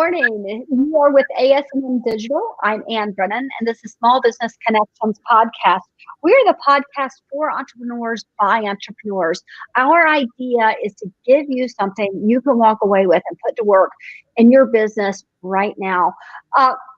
morning. You are with ASM Digital. I'm Ann Brennan, and this is Small Business Connections podcast. We're the podcast for entrepreneurs by entrepreneurs. Our idea is to give you something you can walk away with and put to work in your business right now.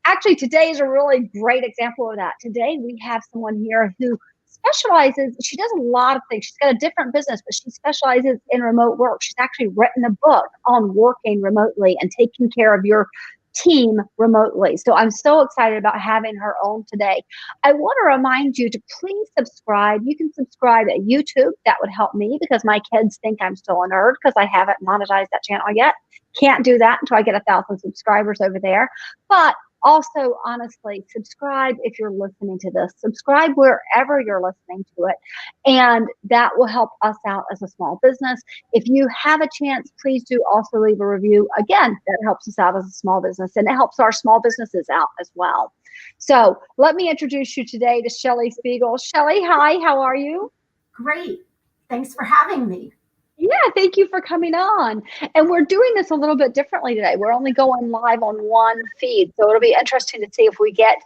Actually, today is a really great example of that. Today, we have someone here who specializes, she does a lot of things. She's got a different business, but she specializes in remote work. She's actually written a book on working remotely and taking care of your team remotely. So I'm so excited about having her on today. I want to remind you to please subscribe. You can subscribe at YouTube. That would help me because my kids think I'm still a nerd because I haven't monetized that channel yet. Can't do that until I get 1,000 subscribers over there. But also, honestly, subscribe if you're listening to this. Subscribe wherever you're listening to it. And that will help us out as a small business. If you have a chance, please do also leave a review. Again, that helps us out as a small business, and it helps our small businesses out as well. So let me introduce you today to Shelly Spiegel. Shelly, hi, how are you? Great. Thanks for having me. Yeah, thank you for coming on. And we're doing this a little bit differently today. We're only going live on one feed. So it'll be interesting to see if we get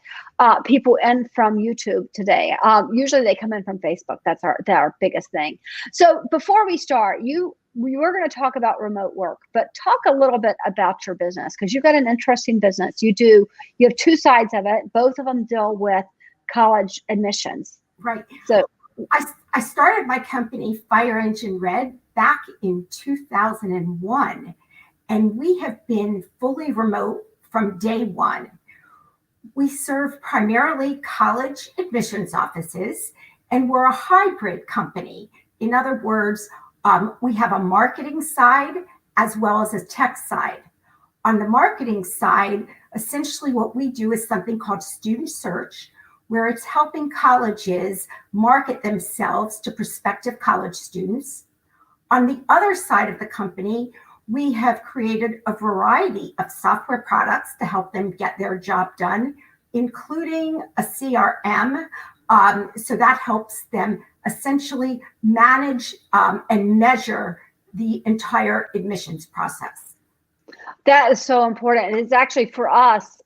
people in from YouTube today. Usually they come in from Facebook. That's our biggest thing. So before we start, we were going to talk about remote work, but talk a little bit about your business because you've got an interesting business. You have two sides of it. Both of them deal with college admissions. Right. So I started my company, Fire Engine Red, back in 2001, and we have been fully remote from day one. We serve primarily college admissions offices, and we're a hybrid company. In other words, we have a marketing side as well as a tech side. On the marketing side, essentially what we do is something called student search, where it's helping colleges market themselves to prospective college students. On the other side of the company, we have created a variety of software products to help them get their job done, including a CRM. So that helps them essentially manage and measure the entire admissions process. That is so important. And it's actually for us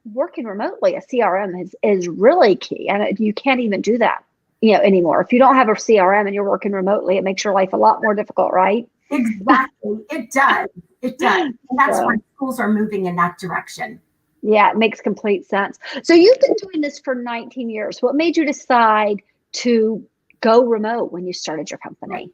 working remotely, a CRM is really key. And you can't even do that, anymore. If you don't have a CRM and you're working remotely, it makes your life a lot more difficult, right? Exactly. It does. It does. And that's why schools are moving in that direction. Yeah, it makes complete sense. So you've been doing this for 19 years. What made you decide to go remote when you started your company? Right.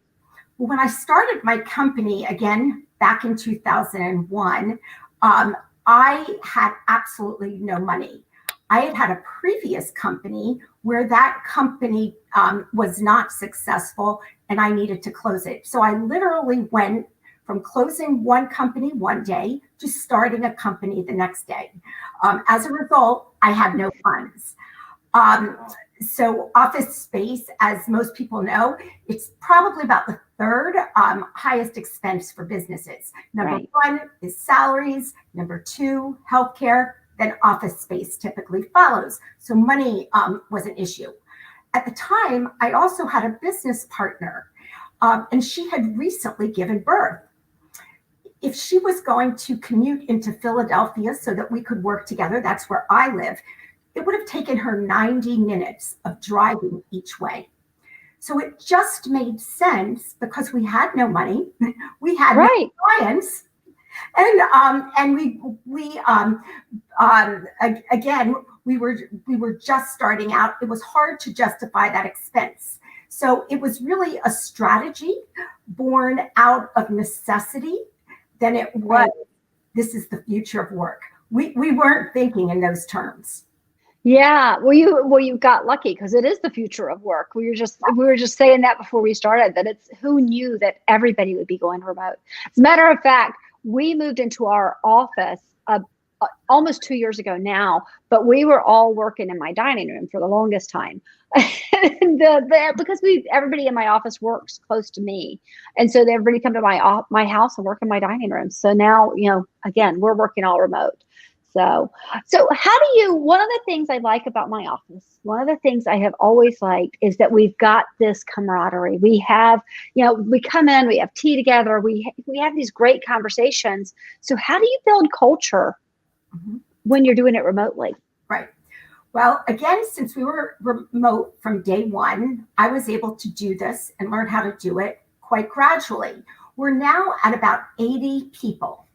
Well, when I started my company, again, back in 2001, I had absolutely no money. I had a previous company where that company was not successful and I needed to close it. So I literally went from closing one company one day to starting a company the next day. As a result, I had no funds. So office space, as most people know, it's probably about the third highest expense for businesses. Number one is salaries. Number two, healthcare. Then office space typically follows. So money was an issue. At the time, I also had a business partner, and she had recently given birth. If she was going to commute into Philadelphia so that we could work together, that's where I live, it would have taken her 90 minutes of driving each way. So it just made sense because we had no money, we had no clients, and we were just starting out. It was hard to justify that expense. So it was really a strategy born out of necessity than it was, this is the future of work. We weren't thinking in those terms. Yeah, well, you got lucky because it is the future of work. We were just saying that before we started, that it's who knew that everybody would be going remote. As a matter of fact, we moved into our office almost 2 years ago now, but we were all working in my dining room for the longest time. Because everybody in my office works close to me, and so everybody come to my house and work in my dining room. So now, again, we're working all remote. So how do you, one of the things I like about my office, one of the things I have always liked is that we've got this camaraderie. We have, we come in, we have tea together, we have these great conversations. So how do you build culture when you're doing it remotely? Right. Well, again, since we were remote from day one, I was able to do this and learn how to do it quite gradually. We're now at about 80 people.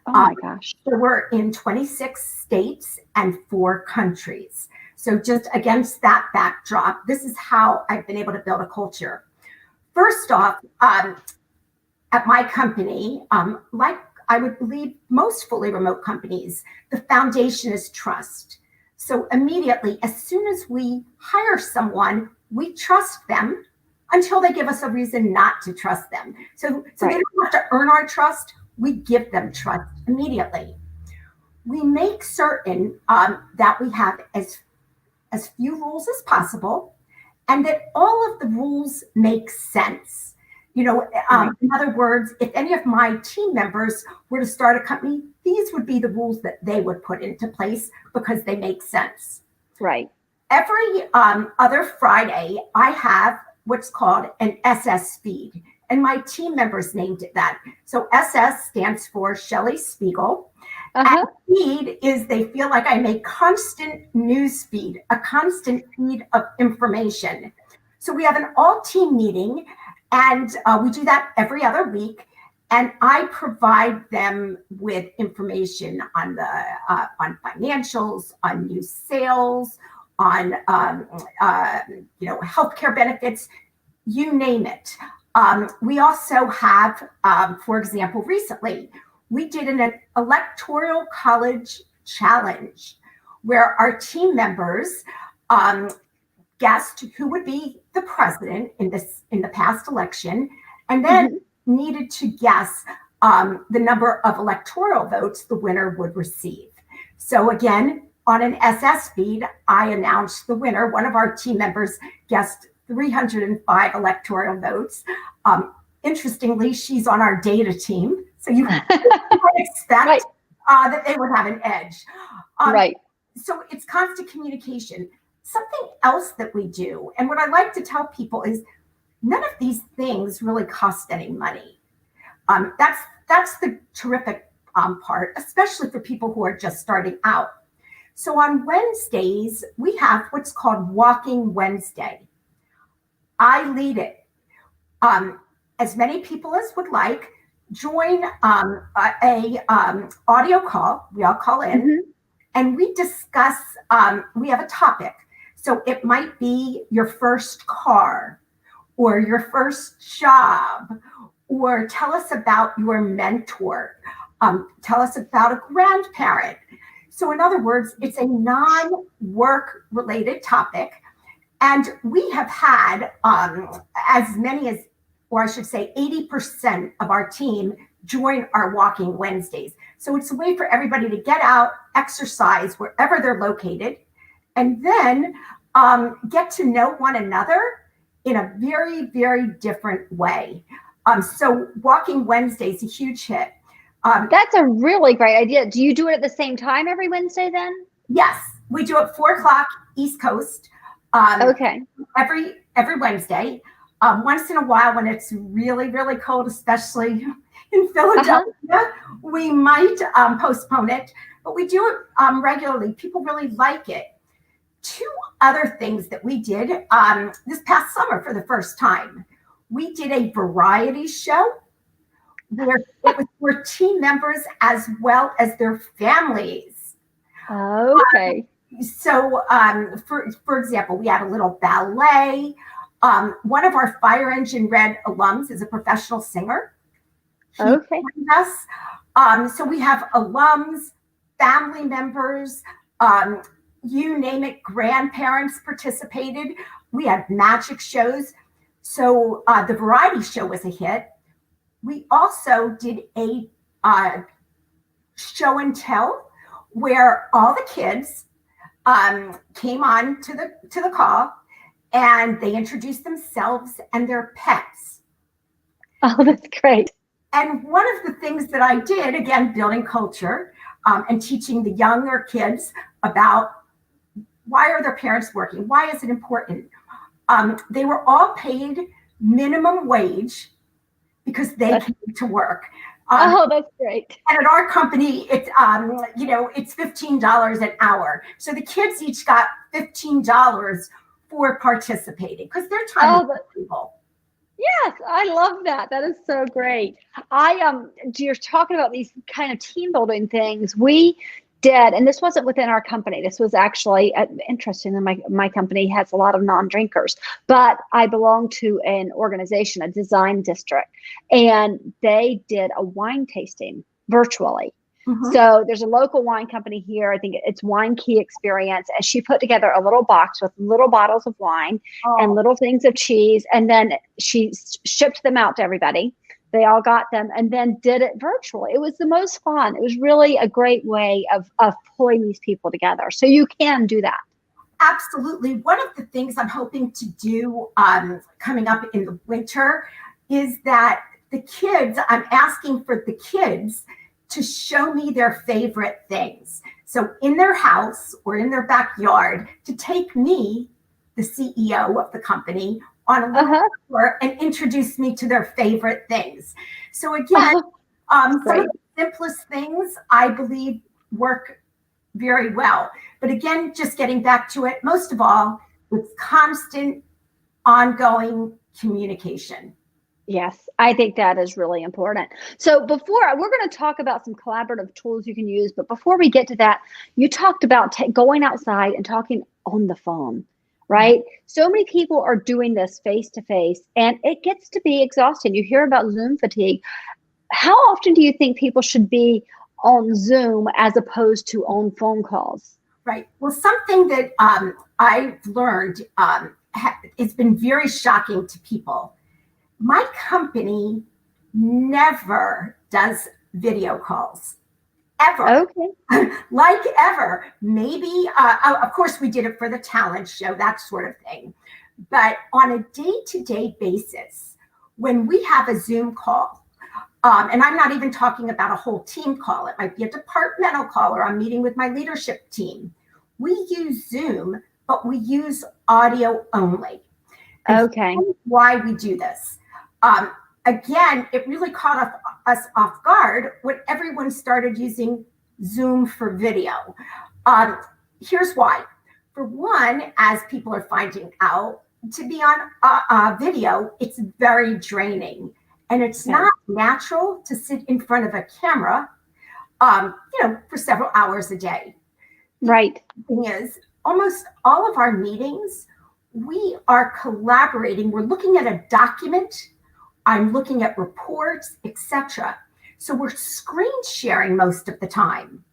Oh my gosh. So we're in 26 states and 4 countries. So just against that backdrop, this is how I've been able to build a culture. First off, at my company, like I would believe most fully remote companies, the foundation is trust. So immediately, as soon as we hire someone, we trust them until they give us a reason not to trust them. So they don't have to earn our trust. We give them trust immediately. We make certain that we have as few rules as possible and that all of the rules make sense. In other words, if any of my team members were to start a company, these would be the rules that they would put into place because they make sense. Right. Every other Friday, I have what's called an SS feed. And my team members named it that. So SS stands for Shelly Spiegel. And feed is they feel like I'm a constant news feed, a constant feed of information. So we have an all-team meeting, and we do that every other week. And I provide them with information on on financials, on new sales, on healthcare benefits, you name it. We also have, for example, recently, we did an electoral college challenge where our team members guessed who would be the president in the past election, and then needed to guess the number of electoral votes the winner would receive. So again, on an SS feed, I announced the winner. One of our team members guessed 305 electoral votes. Interestingly, she's on our data team, so you might expect that they would have an edge. So it's constant communication. Something else that we do, and what I like to tell people is none of these things really cost any money. That's the terrific part, especially for people who are just starting out. So on Wednesdays, we have what's called Walking Wednesday. I lead it. As many people as would like, join a audio call. We all call in, and we discuss. We have a topic. So it might be your first car, or your first job, or tell us about your mentor. Tell us about a grandparent. So in other words, it's a non-work related topic. And we have had as many as, or I should say 80% of our team join our Walking Wednesdays. So it's a way for everybody to get out, exercise wherever they're located, and then get to know one another in a very, very different way. So Walking Wednesday is a huge hit. That's a really great idea. Do you do it at the same time every Wednesday then? Yes, we do it 4 o'clock East Coast. Every Wednesday. Once in a while, when it's really, really cold, especially in Philadelphia, we might postpone it, but we do it regularly. People really like it. 2 other things that we did this past summer for the first time. We did a variety show where it was for team members as well as their families. So, for example, we had a little ballet. One of our Fire Engine Red alums is a professional singer. He joined us. So we have alums, family members, you name it, grandparents participated. We had magic shows. So the variety show was a hit. We also did a show and tell where all the kids came on to the call and they introduced themselves and their pets. Oh, that's great. And one of the things that I did, again, building culture, and teaching the younger kids about why are their parents working? Why is it important? They were all paid minimum wage because they came to work. Oh, that's great. And at our company, it's it's $15 an hour. So the kids each got $15 for participating because their time is valuable. Yes, I love that. That is so great. You're talking about these kind of team building things. We did, and this wasn't within our company. This was actually interesting. My company has a lot of non-drinkers, but I belong to an organization, a design district, and they did a wine tasting virtually. Mm-hmm. So there's a local wine company here. I think it's Wine Key Experience. And she put together a little box with little bottles of wine and little things of cheese. And then she shipped them out to everybody. They all got them and then did it virtually. It was the most fun. It was really a great way of pulling these people together. So you can do that. Absolutely. One of the things I'm hoping to do coming up in the winter is that I'm asking for the kids to show me their favorite things. So in their house or in their backyard, to take me, the CEO of the company, on a little tour and introduce me to their favorite things. So again, some of the simplest things I believe work very well. But again, just getting back to it, most of all, it's constant, ongoing communication. Yes, I think that is really important. So we're going to talk about some collaborative tools you can use. But before we get to that, you talked about going outside and talking on the phone, right? Mm-hmm. So many people are doing this face to face and it gets to be exhausting. You hear about Zoom fatigue. How often do you think people should be on Zoom as opposed to on phone calls? Right. Well, something that I've learned it's been very shocking to people. My company never does video calls, ever. Okay. Like ever. Maybe, of course, we did it for the talent show, that sort of thing. But on a day-to-day basis, when we have a Zoom call, and I'm not even talking about a whole team call, it might be a departmental call or I'm meeting with my leadership team. We use Zoom, but we use audio only. Okay. Why we do this. Again, it really caught us off guard when everyone started using Zoom for video. Here's why. For one, as people are finding out, to be on video, it's very draining. And it's not natural to sit in front of a camera, for several hours a day. Right. The thing is, almost all of our meetings, we are collaborating. We're looking at a document. I'm looking at reports, etc. So we're screen sharing most of the time.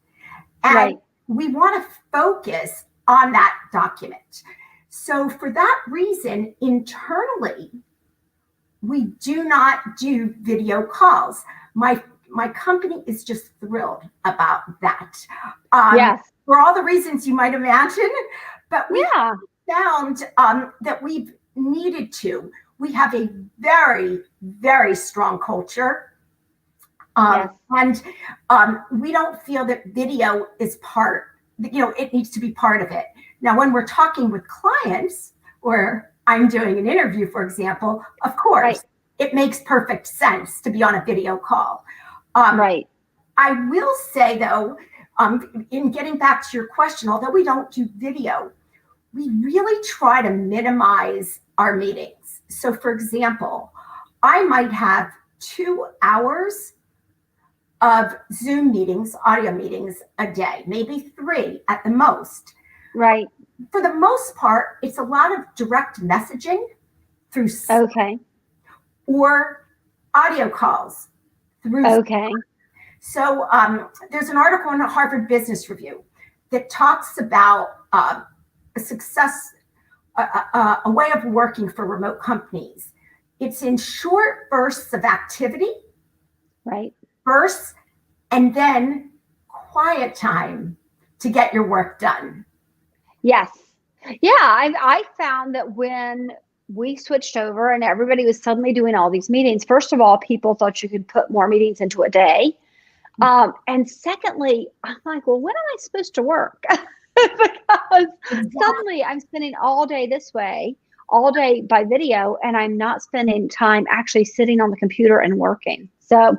And we want to focus on that document. So for that reason, internally, we do not do video calls. My company is just thrilled about that. Yes. For all the reasons you might imagine, but we found that we've needed to. We have a very, very strong culture. And we don't feel that video is it needs to be part of it. Now, when we're talking with clients or I'm doing an interview, for example, of course, it makes perfect sense to be on a video call. I will say, though, in getting back to your question, although we don't do video, we really try to minimize our meetings. So, for example, I might have 2 hours of Zoom meetings, audio meetings a day, maybe 3 at the most. Right. For the most part, it's a lot of direct messaging through Skype or audio calls through Skype. So there's an article in the Harvard Business Review that talks about a way of working for remote companies. It's in short bursts of activity, bursts, and then quiet time to get your work done. Yes. Yeah, I found that when we switched over and everybody was suddenly doing all these meetings, first of all, people thought you could put more meetings into a day. And secondly, I'm like, well, when am I supposed to work? Because suddenly I'm spending all day this way, all day by video, and I'm not spending time actually sitting on the computer and working. So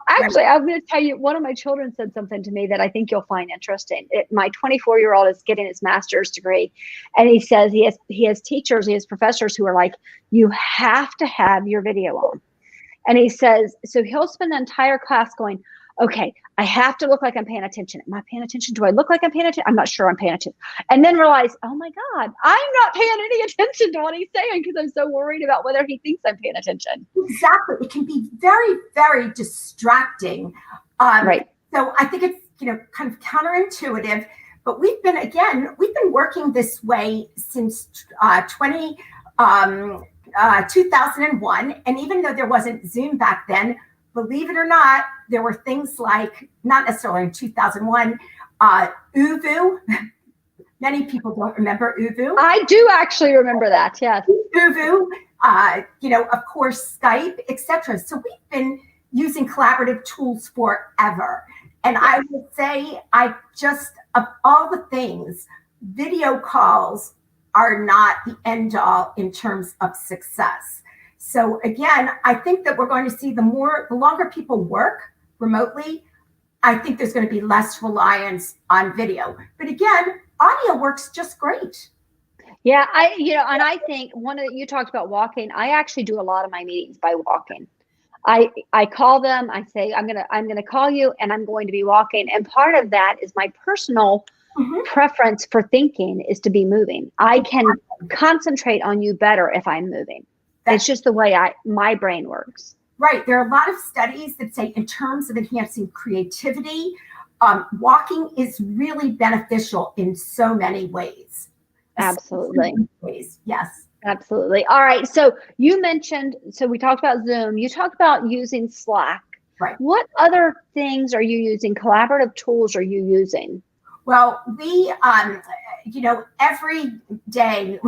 actually, I'm going to tell you, one of my children said something to me that I think you'll find interesting. My 24-year-old is getting his master's degree, and he says he has teachers, he has professors who are like, you have to have your video on. And he says, so he'll spend the entire class going, okay, I have to look like I'm paying attention. Am I paying attention? Do I look like I'm paying attention? I'm not sure I'm paying attention. And then realize, oh my God, I'm not paying any attention to what he's saying because I'm so worried about whether he thinks I'm paying attention. Exactly. It can be very, very distracting. Right. So I think it's, kind of counterintuitive, but we've been working this way since 2001. And even though there wasn't Zoom back then, believe it or not, there were things like, not necessarily in 2001, Uvu. Many people don't remember Uvu. I do actually remember that, yes. Uvu, of course, Skype, etc. So we've been using collaborative tools forever. And I would say, of all the things, video calls are not the end all in terms of success. So again, I think that we're going to see the longer people work remotely, I think there's going to be less reliance on video. But again, audio works just great. Yeah, and I think you talked about walking. I actually do a lot of my meetings by walking. I call them, I say, I'm gonna call you and I'm going to be walking. And part of that is my personal preference for thinking is to be moving. I can concentrate on you better if I'm moving. It's just the way my brain works. Right. There are a lot of studies that say in terms of enhancing creativity, walking is really beneficial in so many ways. Absolutely. So many ways. Yes. Absolutely. All right. So we talked about Zoom. You talked about using Slack. Right. What other things are you using? Collaborative tools are you using? Well, we, every day,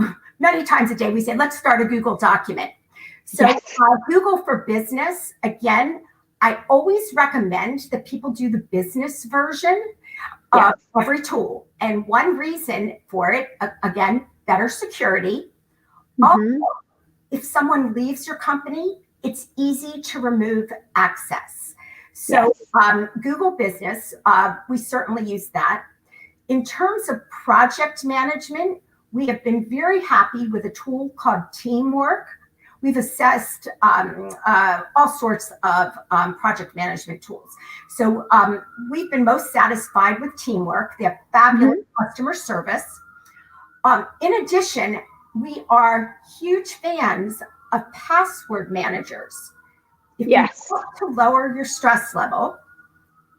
many times a day, we say, let's start a Google document. So yes. Google for Business, again, I always recommend that people do the business version of every tool. And one reason for it, again, better security. Also, if someone leaves your company, it's easy to remove access. So Google Business, we certainly use that. In terms of project management, we have been very happy with a tool called Teamwork. We've assessed all sorts of project management tools. So we've been most satisfied with Teamwork. They have fabulous customer service. In addition, we are huge fans of password managers. If you want to lower your stress level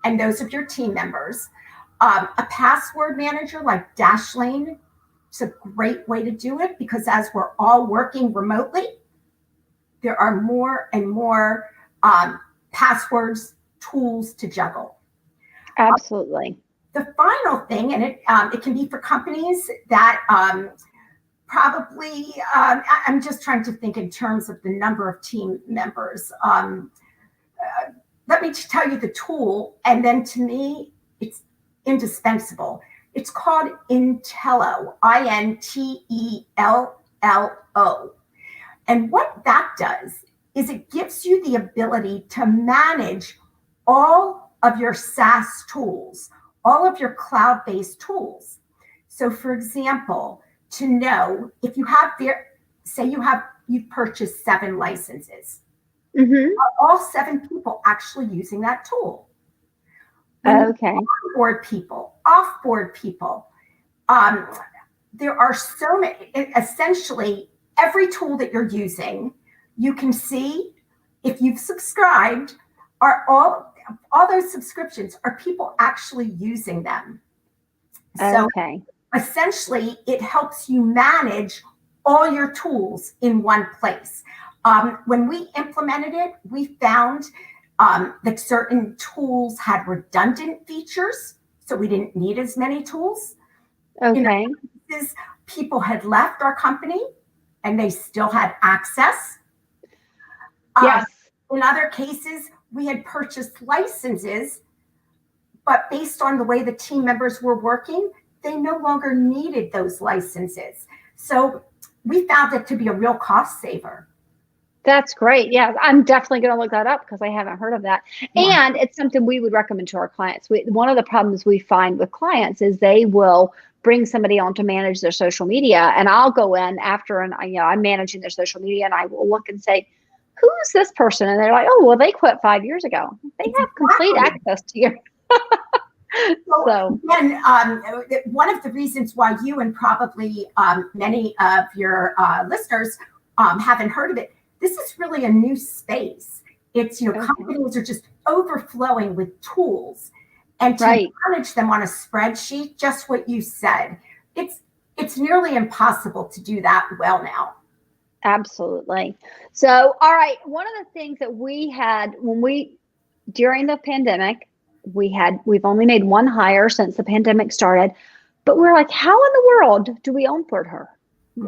and those of your team members, a password manager like Dashlane is a great way to do it because as we're all working remotely, there are more and more passwords, tools to juggle. Absolutely. The final thing, and it can be for companies that probably, I'm just trying to think in terms of the number of team members. Let me tell you the tool, and then to me, it's indispensable. It's called Intello, Intello. And what that does is it gives you the ability to manage all of your SaaS tools, all of your cloud-based tools. So for example, to know if you have you've purchased 7 licenses, are all 7 people actually using that tool? Okay. Onboard people, offboard people. There are so many, essentially every tool that you're using, you can see if you've subscribed, are all those subscriptions, are people actually using them? So essentially it helps you manage all your tools in one place. When we implemented it, we found that certain tools had redundant features, so we didn't need as many tools. In other cases, people had left our company and they still had access. In other cases, we had purchased licenses But based on the way the team members were working, they no longer needed those licenses. So we found it to be a real cost saver. That's great. Yeah, I'm definitely going to look that up because I haven't heard of that. Yeah. And it's something we would recommend to our clients. One of the problems we find with clients is they will bring somebody on to manage their social media, and I'll go in after, and I'm managing their social media, and I will look and say, who's this person? And they're like, oh, well, they quit 5 years ago. They have complete access to your. So again, one of the reasons why you and probably many of your listeners haven't heard of it, this is really a new space. It's, companies are just overflowing with tools, and to manage them on a spreadsheet, just what you said, it's nearly impossible to do that well now. Absolutely. So, all right. One of the things that we had during the pandemic, we've only made one hire since the pandemic started, but we're like, how in the world do we onboard her?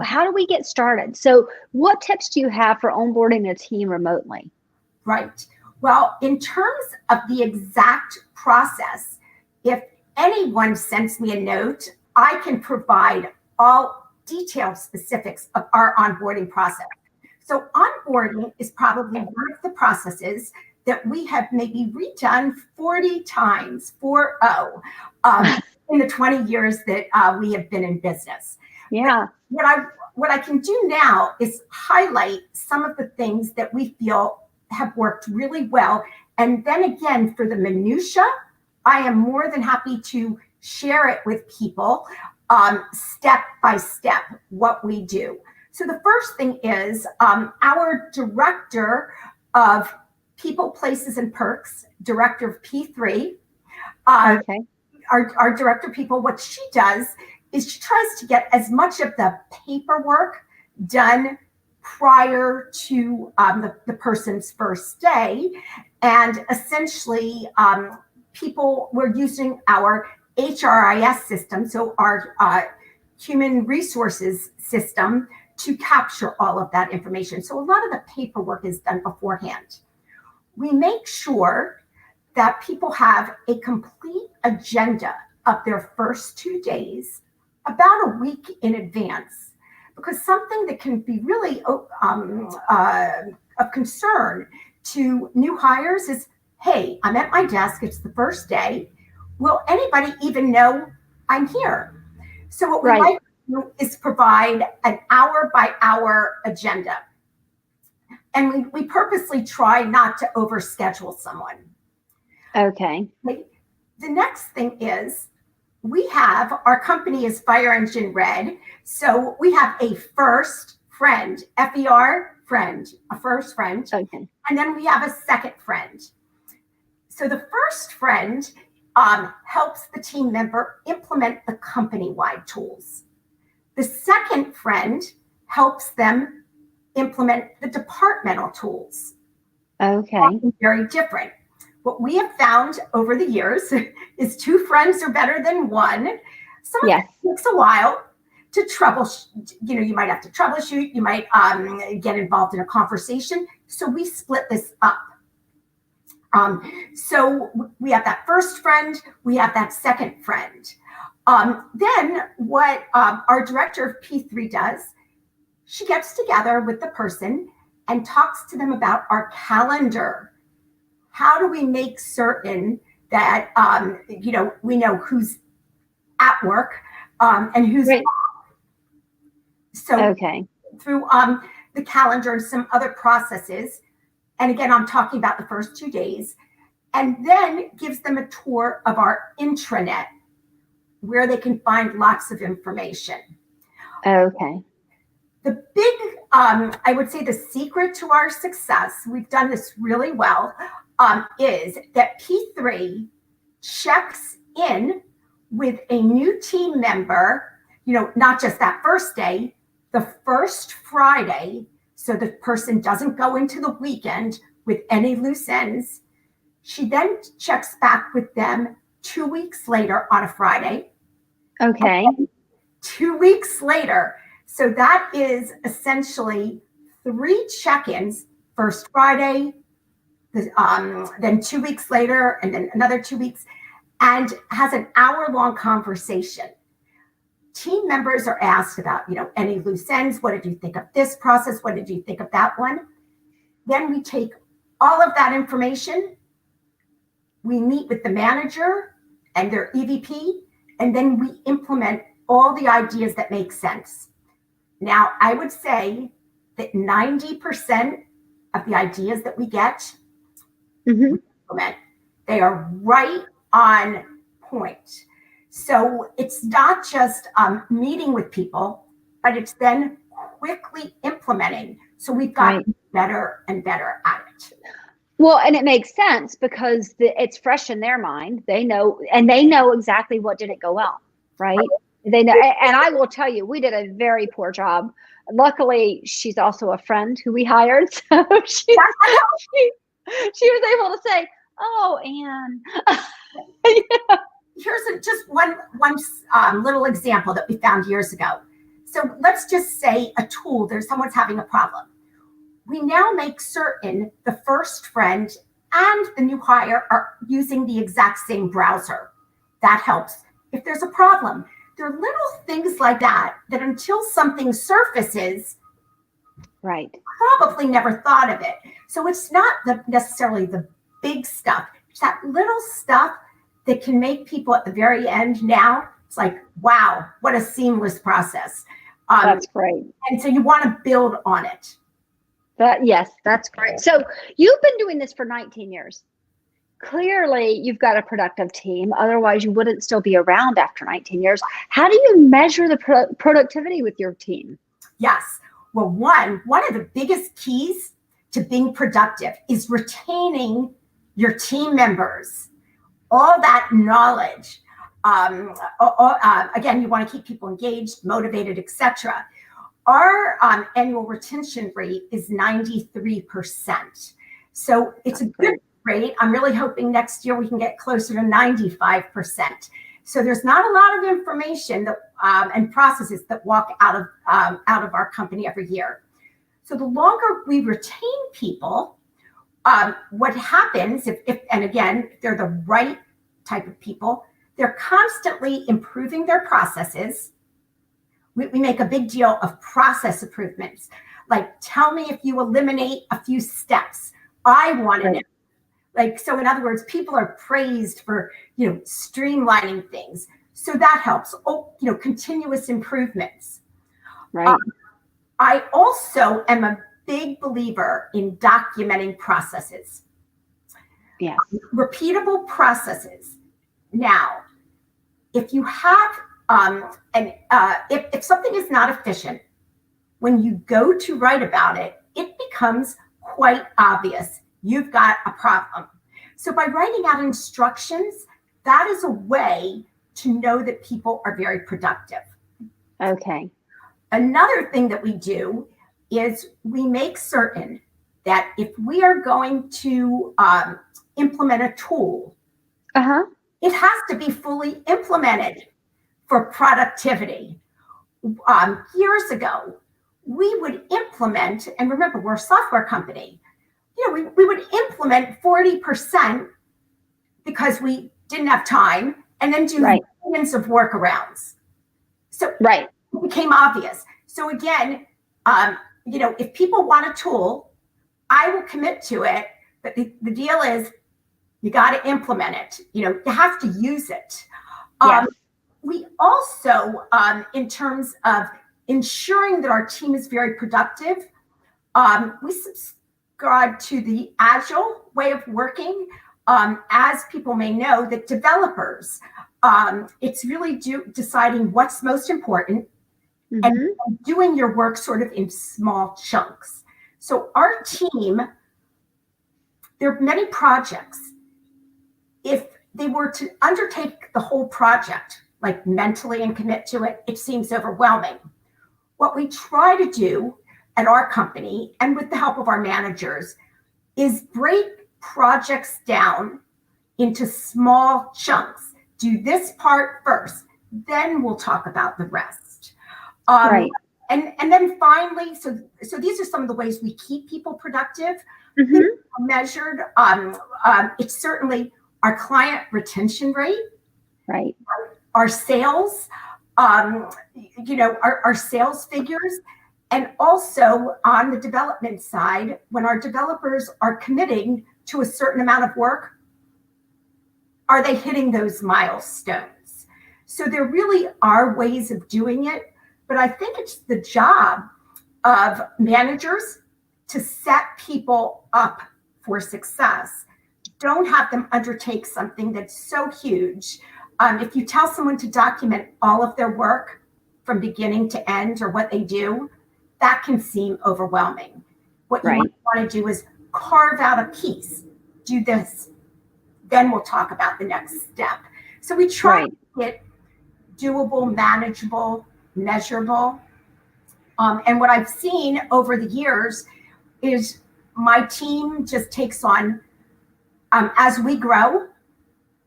How do we get started? So what tips do you have for onboarding a team remotely? Right. Well, in terms of the exact process, if anyone sends me a note, I can provide all detailed specifics of our onboarding process. So onboarding is probably one of the processes that we have maybe redone 40 times, in the 20 years that we have been in business. Yeah. What I can do now is highlight some of the things that we feel have worked really well. And then again, for the minutia, I am more than happy to share it with people step by step what we do. So the first thing is our director of People, Places, and Perks, director of P3, our director of people, what she does is she tries to get as much of the paperwork done prior to the person's first day. And essentially, we're using our HRIS system, so our human resources system, to capture all of that information. So a lot of the paperwork is done beforehand. We make sure that people have a complete agenda of their first 2 days about a week in advance, because something that can be really of concern to new hires is, hey, I'm at my desk, it's the first day. Will anybody even know I'm here? So what we like to do is provide an hour by hour agenda. And we purposely try not to overschedule someone. Okay. The next thing is our company is Fire Engine Red. So we have a first friend, FER friend, a first friend. Okay. And then we have a second friend. So the first friend helps the team member implement the company-wide tools. The second friend helps them implement the departmental tools. Okay. Very different. What we have found over the years is 2 friends are better than 1. Sometimes it takes a while to troubleshoot. You might have to troubleshoot. You might get involved in a conversation. So we split this up. So we have that first friend. We have that second friend. Then what our director of P3 does, she gets together with the person and talks to them about our calendar. How do we make certain that, we know who's at work and who's off? So through the calendar and some other processes, and again, I'm talking about the first 2 days, and then gives them a tour of our intranet where they can find lots of information. Okay. The big, I would say the secret to our success, we've done this really well, is that P3 checks in with a new team member, not just that first day, the first Friday, so the person doesn't go into the weekend with any loose ends. She then checks back with them 2 weeks later on a Friday. Okay. 2 weeks later. So that is essentially 3 check-ins, first Friday, then 2 weeks later, and then another 2 weeks. and has an hour-long conversation. Team members are asked about, any loose ends. What did you think of this process? What did you think of that one? Then we take all of that information. We meet with the manager and their EVP, and then we implement all the ideas that make sense. Now, I would say that 90% of the ideas that we get, we implement. They are right on point. So it's not just meeting with people, but it's then quickly implementing. So we've gotten better and better at it. Well, and it makes sense because it's fresh in their mind. They know exactly what didn't go well, right? They know, and I will tell you, we did a very poor job. Luckily, she's also a friend who we hired, so she was able to say, "Oh, Anne." Yeah. Here's just one little example that we found years ago. So let's just say a tool, someone's having a problem. We now make certain the first friend and the new hire are using the exact same browser. That helps. If there's a problem, there are little things like that until something surfaces, probably never thought of it. So it's not necessarily the big stuff. It's that little stuff that can make people at the very end now, it's like, wow, what a seamless process. That's great. And so you want to build on it. Yes, that's great. So you've been doing this for 19 years. Clearly, you've got a productive team. Otherwise, you wouldn't still be around after 19 years. How do you measure the productivity with your team? Yes. Well, one of the biggest keys to being productive is retaining your team members. All that knowledge. Again, you want to keep people engaged, motivated, etc. Our annual retention rate is 93%. So it's a good rate. I'm really hoping next year we can get closer to 95%. So there's not a lot of information that and processes that walk out of our company every year. So the longer we retain people, what happens if and again, if they're the right type of people, they're constantly improving their processes. We make a big deal of process improvements. Like, tell me if you eliminate a few steps. I want to know. Like, so in other words, people are praised for, streamlining things. So that helps. Continuous improvements. Right. I also am a big believer in documenting processes. Yes. Repeatable processes. Now, if you have if something is not efficient, when you go to write about it, it becomes quite obvious. You've got a problem. So by writing out instructions, that is a way to know that people are very productive. Okay. Another thing that we do is we make certain that if we are going to implement a tool, it has to be fully implemented for productivity. Years ago, we would implement, and remember, we're a software company, we would implement 40% because we didn't have time, and then do millions of workarounds. So it became obvious. So again, if people want a tool, I will commit to it, but the deal is you got to implement it. You have to use it. Yes. We also, in terms of ensuring that our team is very productive, we subscribe to the agile way of working. As people may know, that developers, it's really deciding what's most important and doing your work sort of in small chunks. So our team, there are many projects. If they were to undertake the whole project, like mentally and commit to it, it seems overwhelming. What we try to do at our company, and with the help of our managers, is break projects down into small chunks. Do this part first, then we'll talk about the rest. And then finally, so these are some of the ways we keep people productive. Measured. It's certainly our client retention rate, Right. our sales, our sales figures, and also on the development side, when our developers are committing to a certain amount of work, are they hitting those milestones? So there really are ways of doing it, but I think it's the job of managers to set people up for success. Don't have them undertake something that's so huge. If you tell someone to document all of their work from beginning to end or what they do, that can seem overwhelming. What you want to do is carve out a piece, do this, then we'll talk about the next step. So we try to get doable, manageable, measurable. And what I've seen over the years is my team just takes on, as we grow,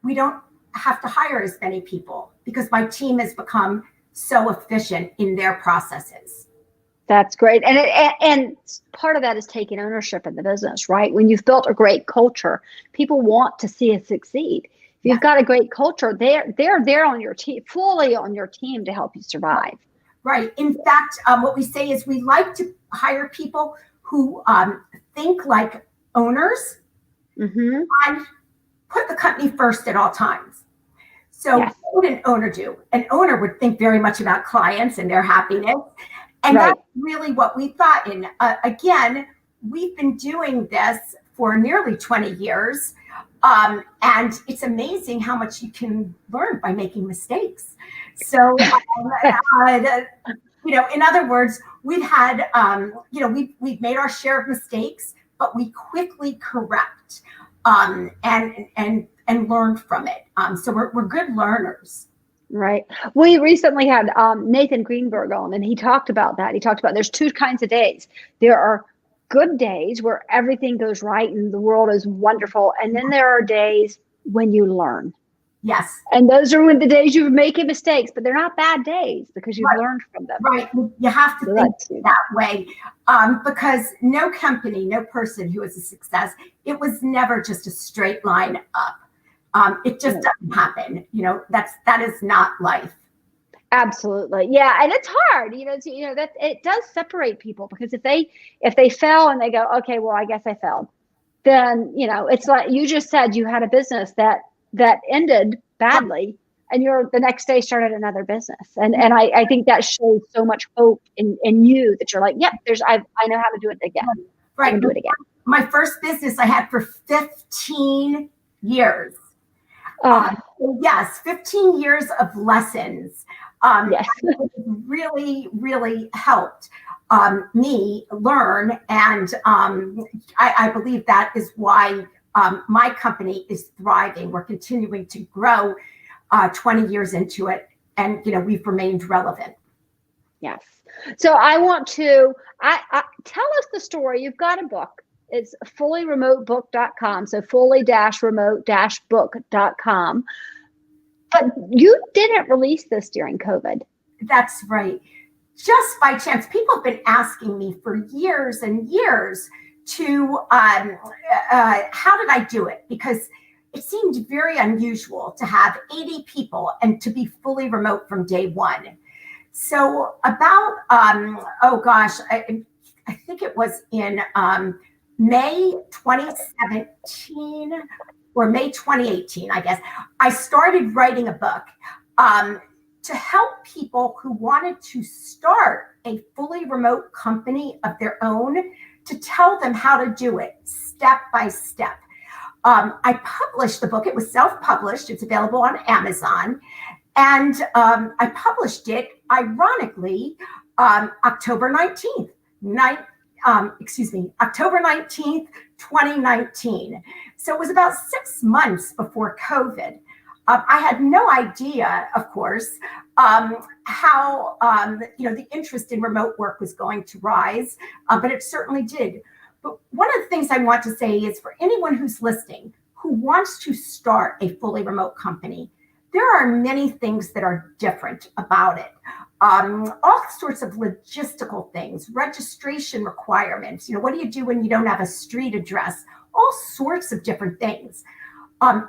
we don't have to hire as many people because my team has become so efficient in their processes. That's great. And part of that is taking ownership in the business, right? When you've built a great culture, people want to see it succeed. If you've got a great culture, they're there on your team, fully on your team to help you survive. Right. In fact, what we say is we like to hire people who think like owners and put the company first at all times. So what would an owner do? An owner would think very much about clients and their happiness. And that's really what we thought. And again, we've been doing this for nearly 20 years. And it's amazing how much you can learn by making mistakes. So, in other words, we've had, we've made our share of mistakes, but we quickly correct and learn from it. So we're good learners. Right. We recently had Nathan Greenberg on, and he talked about that. He talked about there's two kinds of days. There are good days where everything goes right and the world is wonderful. And then there are days when you learn. Yes. And those are when the days you're making mistakes, but they're not bad days because you've learned from them. Right. You have to think that way because no company, no person who is a success, it was never just a straight line up. It just doesn't happen. That is not life. Absolutely. Yeah. And it's hard, that it does separate people because if they fail and they go, okay, well, I guess I failed, then, it's like you just said, you had a business that ended badly and you're the next day started another business. And I think that shows so much hope in you that you're like, yep, I know how to do it again. Right. I can do it again. My first business I had for 15 years. Yes, 15 years of lessons. Yes. Really, really helped me learn. And I believe that is why my company is thriving. We're continuing to grow 20 years into it. And, we've remained relevant. Yes. So I want to tell us the story. You've got a book. It's fullyremotebook.com. So fully-remote-book.com. But you didn't release this during COVID. That's right. Just by chance. People have been asking me for years and years to how did I do it? Because it seemed very unusual to have 80 people and to be fully remote from day one. So about, I think it was in May 2017 or May 2018, I guess, I started writing a book to help people who wanted to start a fully remote company of their own, to tell them how to do it step by step. I published the book. It was self-published. It's available on Amazon. And I published it, ironically, October 19th, October 19th, 2019. So it was about 6 months before COVID. I had no idea, of course, how the interest in remote work was going to rise, but it certainly did. But one of the things I want to say is for anyone who's listening, who wants to start a fully remote company, there are many things that are different about it. All sorts of logistical things, registration requirements. What do you do when you don't have a street address? All sorts of different things.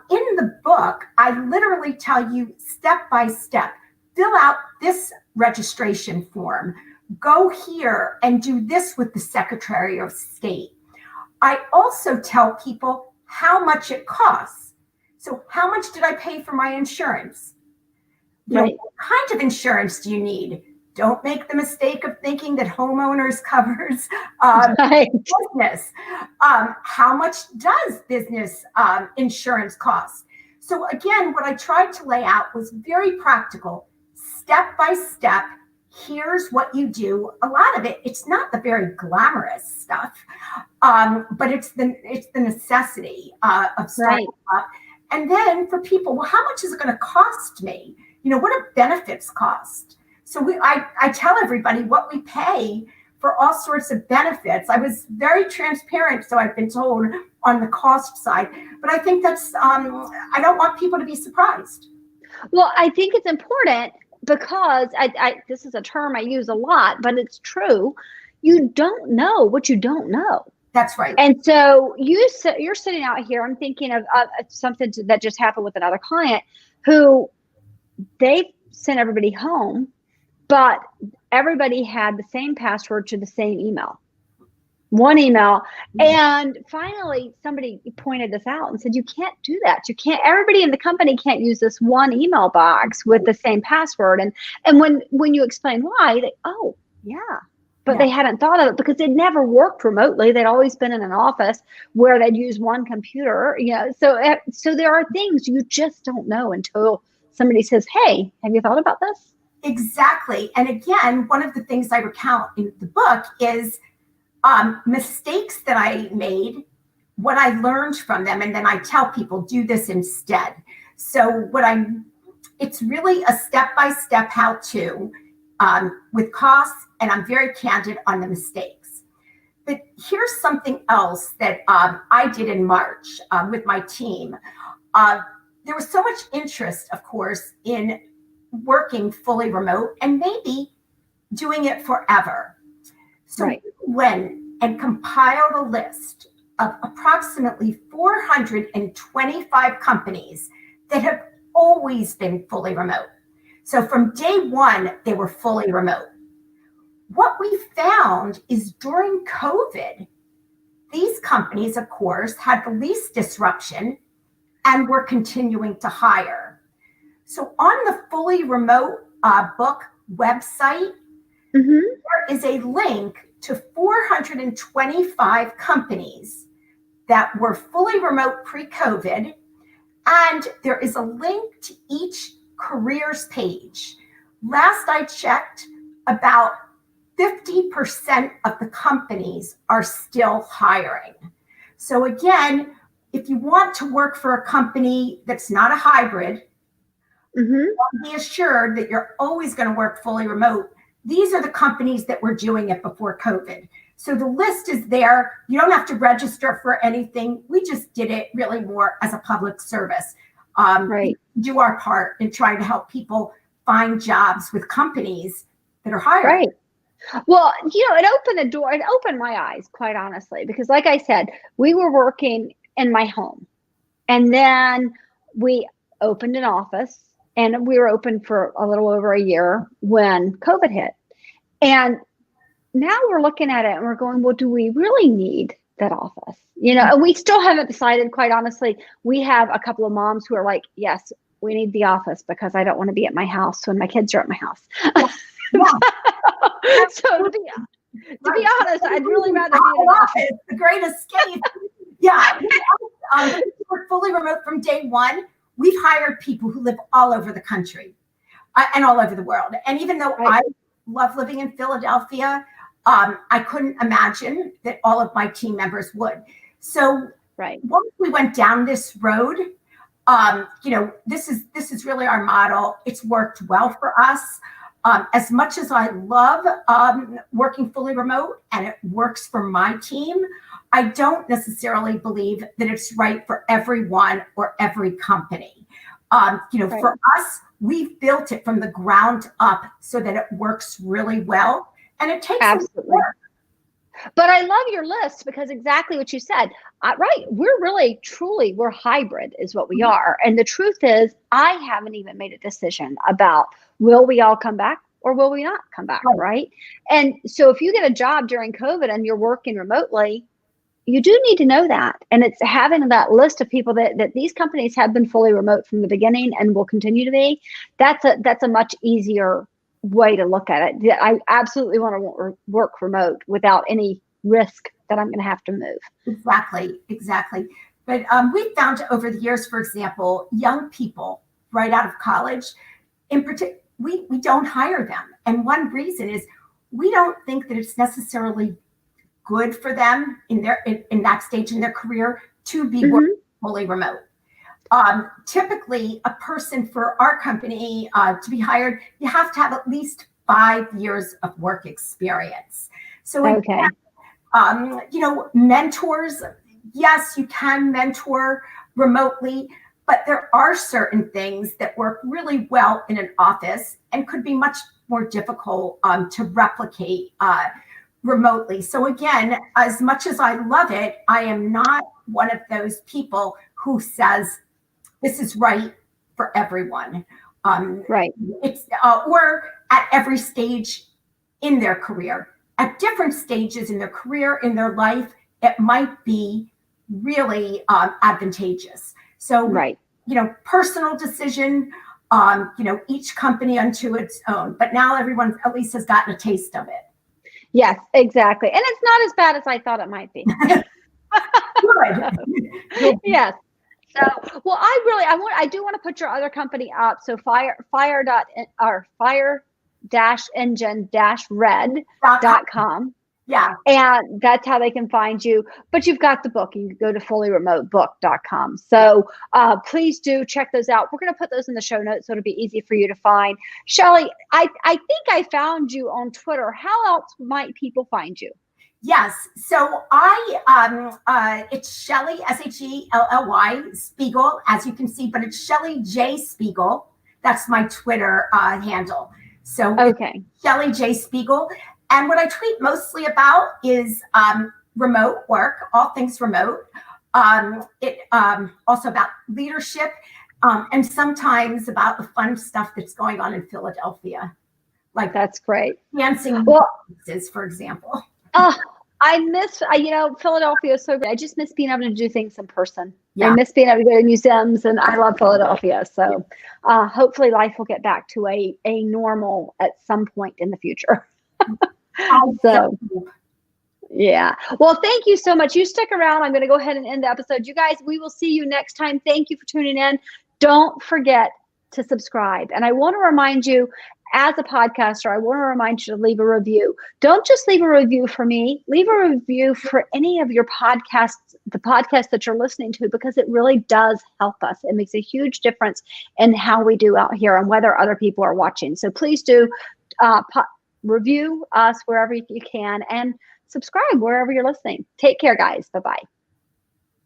In the book, I literally tell you step by step, fill out this registration form, go here and do this with the Secretary of State. I also tell people how much it costs. So how much did I pay for my insurance? Right. What kind of insurance do you need? Don't make the mistake of thinking that homeowners covers Right. business. How much does business insurance cost? So again, what I tried to lay out was very practical, step by step. Here's what you do. A lot of it, it's not the very glamorous stuff, but it's the necessity of starting up. And then for people, well, how much is it going to cost me? What do benefits cost? So I tell everybody what we pay for all sorts of benefits. I was very transparent, so I've been told, on the cost side. But I think that's, I don't want people to be surprised. Well, I think it's important because this is a term I use a lot, but it's true. You don't know what you don't know. That's right. And so you're sitting out here. I'm thinking of something that just happened with another client who they sent everybody home, but everybody had the same password to the same email, one email. And finally, somebody pointed this out and said, you can't do that. You can't, everybody in the company can't use this one email box with the same password. And when you explain why, oh, yeah. But they hadn't thought of it because they'd never worked remotely. They'd always been in an office where they'd use one computer. So there are things you just don't know until somebody says, hey, have you thought about this? Exactly. And again, one of the things I recount in the book is mistakes that I made, what I learned from them. And then I tell people, do this instead. So it's really a step-by-step how-to with costs, and I'm very candid on the mistakes. But here's something else that I did in March with my team. There was so much interest, of course, in working fully remote and maybe doing it forever. So we went and compiled a list of approximately 425 companies that have always been fully remote. So from day one, they were fully remote. What we found is during COVID, these companies, of course, had the least disruption and were continuing to hire. So on the fully remote book website, there is a link to 425 companies that were fully remote pre-COVID. And there is a link to each careers page. Last I checked, about 50% of the companies are still hiring. So again, if you want to work for a company that's not a hybrid, be assured that you're always going to work fully remote. These are the companies that were doing it before COVID. So the list is there. You don't have to register for anything. We just did it really more as a public service. Do our part in trying to help people find jobs with companies that are hiring. Right. Well, it opened the door. It opened my eyes, quite honestly, because like I said, we were working in my home, and then we opened an office, and we were open for a little over a year when COVID hit. And now we're looking at it and we're going, well, do we really need that office? And we still haven't decided, quite honestly. We have a couple of moms who are like, yes, we need the office because I don't want to be at my house when my kids are at my house. So to be honest, I'd really rather be in an office. The great escape. We're fully remote from day one. We've hired people who live all over the country and all over the world. And even though I love living in Philadelphia, I couldn't imagine that all of my team members would. So once we went down this road, this is really our model. It's worked well for us. As much as I love working fully remote and it works for my team, I don't necessarily believe that it's right for everyone or every company. For us, we've built it from the ground up so that it works really well, and it takes some work. But I love your list because exactly what you said, right? We're really, truly, we're hybrid is what we are. And the truth is, I haven't even made a decision about will we all come back or will we not come back, right? And so if you get a job during COVID and you're working remotely, you do need to know that. And it's having that list of people that these companies have been fully remote from the beginning and will continue to be. That's a much easier way to look at it. I absolutely want to work remote without any risk that I'm going to have to move. Exactly. But we found over the years, for example, young people right out of college, in particular, we don't hire them. And one reason is we don't think that it's necessarily good for them in that stage in their career to be working fully remote. Typically, a person for our company to be hired, you have to have at least 5 years of work experience. So, again, mentors, yes, you can mentor remotely, but there are certain things that work really well in an office and could be much more difficult to replicate remotely. So again, as much as I love it, I am not one of those people who says this is right for everyone. Right. It's or at every stage in their career. At different stages in their career, in their life, it might be really advantageous. So, personal decision, each company unto its own. But now everyone at least has gotten a taste of it. Yes, exactly. And it's not as bad as I thought it might be. Good. Yes. So, well, I do want to put your other company up. So fire-engine-red.com. Yeah. And that's how they can find you. But you've got the book. You can go to fullyremotebook.com. So please do check those out. We're going to put those in the show notes so it'll be easy for you to find. Shelly, I think I found you on Twitter. How else might people find you? Yes. So it's Shelly, Shelly, Spiegel, as you can see, but it's Shelly J Spiegel. That's my Twitter handle. So okay. Shelly J Spiegel. And what I tweet mostly about is remote work, all things remote. Also about leadership, and sometimes about the fun stuff that's going on in Philadelphia. Like that's great. Dancing, for example. I miss, Philadelphia is so great. I just miss being able to do things in person. Yeah. I miss being able to go to museums, and I love Philadelphia. So hopefully life will get back to a normal at some point in the future. So, yeah. Well, thank you so much. You stick around. I'm going to go ahead and end the episode. You guys, we will see you next time. Thank you for tuning in. Don't forget to subscribe. And I want to remind you, as a podcaster, I want to remind you to leave a review. Don't just leave a review for me. Leave a review for any of your podcasts, the podcast that you're listening to, because it really does help us. It makes a huge difference in how we do out here and whether other people are watching. So please do review us wherever you can and subscribe wherever you're listening. Take care, guys. Bye-bye.